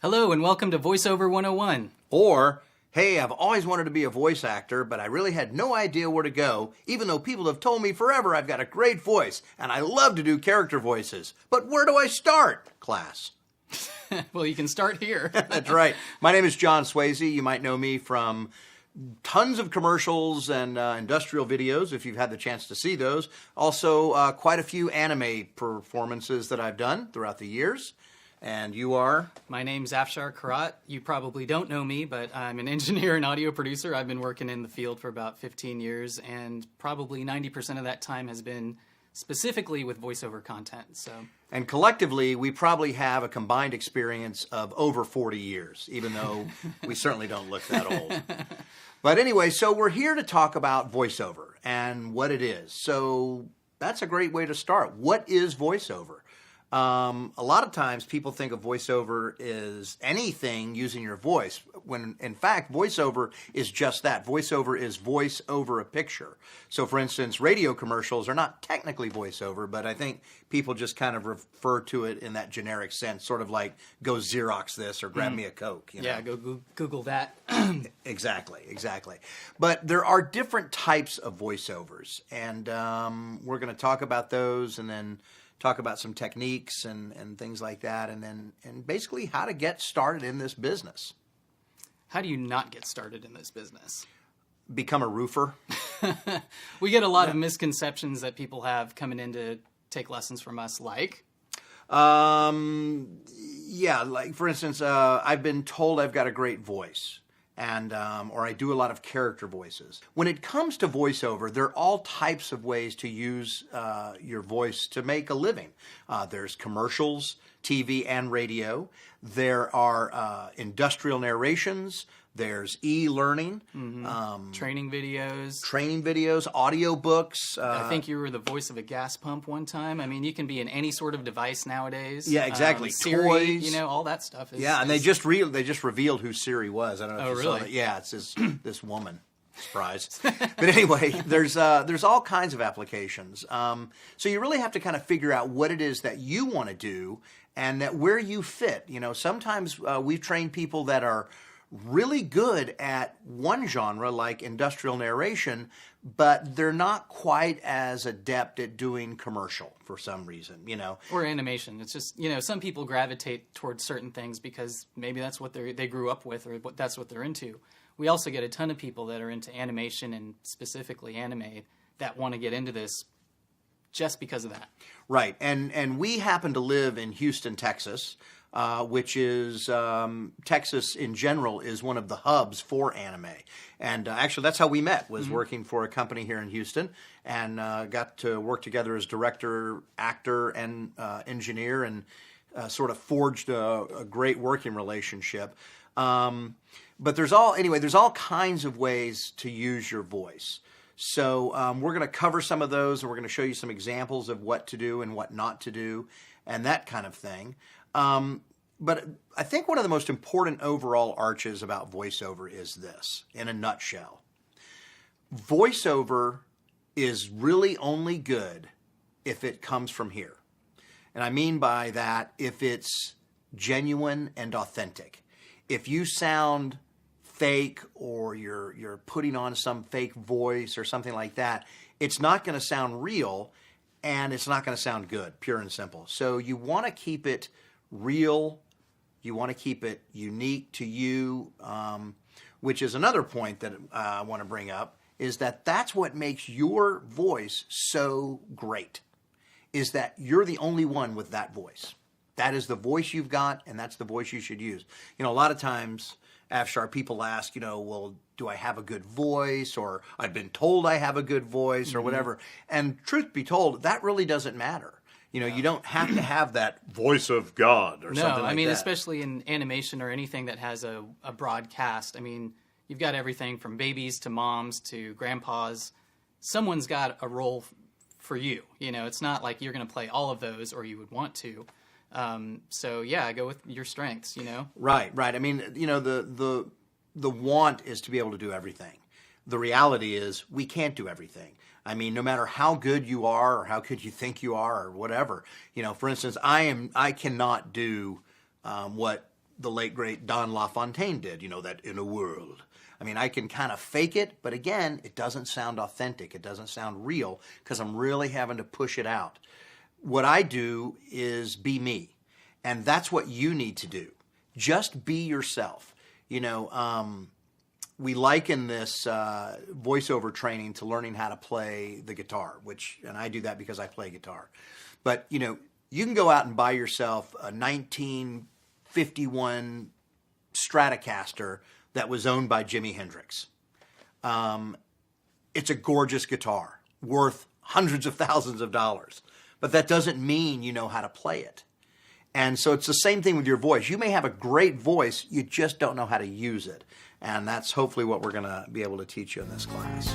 Hello and welcome to VoiceOver 101. Or, hey, I've always wanted to be a voice actor, but I really had no idea where to go, even though people have told me forever I've got a great voice, and I love to do character voices. But where do I start, class? Well, you can start here. That's right. My name is John Swayze. You might know me from tons of commercials and industrial videos, if you've had the chance to see those. Also, quite a few anime performances that I've done throughout the years. And you are? My name's Afshar Karat. You probably don't know me, but I'm an engineer and audio producer. I've been working in the field for about 15 years, and probably 90% of that time has been specifically with voiceover content. And collectively, we probably have a combined experience of over 40 years, even though we certainly don't look that old. But anyway, so we're here to talk about voiceover and what it is. So that's a great way to start. What is voiceover? A lot of times people think of voiceover as anything using your voice, when in fact voiceover is just that. Voiceover is voice over a picture. So for instance, radio commercials are not technically voiceover, but I think people just kind of refer to it in that generic sense, sort of like go Xerox this or grab me a Coke. You know? Yeah, go Google that. Exactly. But there are different types of voiceovers, and we're going to talk about those and then talk about some techniques and things like that, and basically how to get started in this business. How do you not get started in this business? Become a roofer. We get a lot of misconceptions that people have coming in to take lessons from us, like? Yeah, like for instance, I've been told I've got a great voice. And or I do a lot of character voices. When it comes to voiceover, there are all types of ways to use your voice to make a living. There's commercials, TV and radio. There are industrial narrations. There's e-learning. Training videos. Audiobooks. I think you were the voice of a gas pump one time. I mean, you can be in any sort of device nowadays. Yeah, exactly. Siri, Toys. all that stuff. And they just revealed who Siri was. I don't know if you saw really? that. Yeah, it's this woman. Surprise. But anyway, there's all kinds of applications. So you really have to kind of figure out what it is that you want to do and that where you fit. Sometimes we've trained people that are really good at one genre like industrial narration, but they're not quite as adept at doing commercial for some reason, Or animation. It's just, some people gravitate towards certain things because maybe that's what they grew up with or that's what they're into. We also get a ton of people that are into animation and specifically anime that want to get into this just because of that. Right. And we happen to live in Houston, Texas, which is, Texas in general is one of the hubs for anime. And actually that's how we met, was working for a company here in Houston, and got to work together as director, actor, and engineer, and sort of forged a great working relationship. But there's all kinds of ways to use your voice. So we're going to cover some of those, and we're going to show you some examples of what to do and what not to do and that kind of thing. But I think one of the most important overall arches about voiceover is this, in a nutshell. Voiceover is really only good if it comes from here. And I mean by that, if it's genuine and authentic. If you sound fake or you're putting on some fake voice or something like that, it's not going to sound real and it's not going to sound good, pure and simple. So you want to keep it real. You want to keep it unique to you, which is another point that I want to bring up, is that's what makes your voice so great, is that you're the only one with that voice. That is the voice you've got, and that's the voice you should use. A lot of times, Afshar, people ask, well, do I have a good voice? Or I've been told I have a good voice or whatever. And truth be told, that really doesn't matter. You don't have to have that voice of God or something like that. No, I mean, especially in animation or anything that has a broad cast. I mean, you've got everything from babies to moms to grandpas. Someone's got a role for you. It's not like you're going to play all of those or you would want to. So yeah, go with your strengths, Right. I mean, the want is to be able to do everything. The reality is we can't do everything. I mean, no matter how good you are or how good you think you are or whatever, for instance, I cannot do what the late, great Don LaFontaine did, that in a world. I mean, I can kind of fake it, but again, it doesn't sound authentic. It doesn't sound real because I'm really having to push it out. What I do is be me, and that's what you need to do. Just be yourself. We liken this voiceover training to learning how to play the guitar, and I do that because I play guitar. But, you can go out and buy yourself a 1951 Stratocaster that was owned by Jimi Hendrix. It's a gorgeous guitar, worth hundreds of thousands of dollars. But that doesn't mean you know how to play it. And so it's the same thing with your voice. You may have a great voice, you just don't know how to use it. And that's hopefully what we're going to be able to teach you in this class.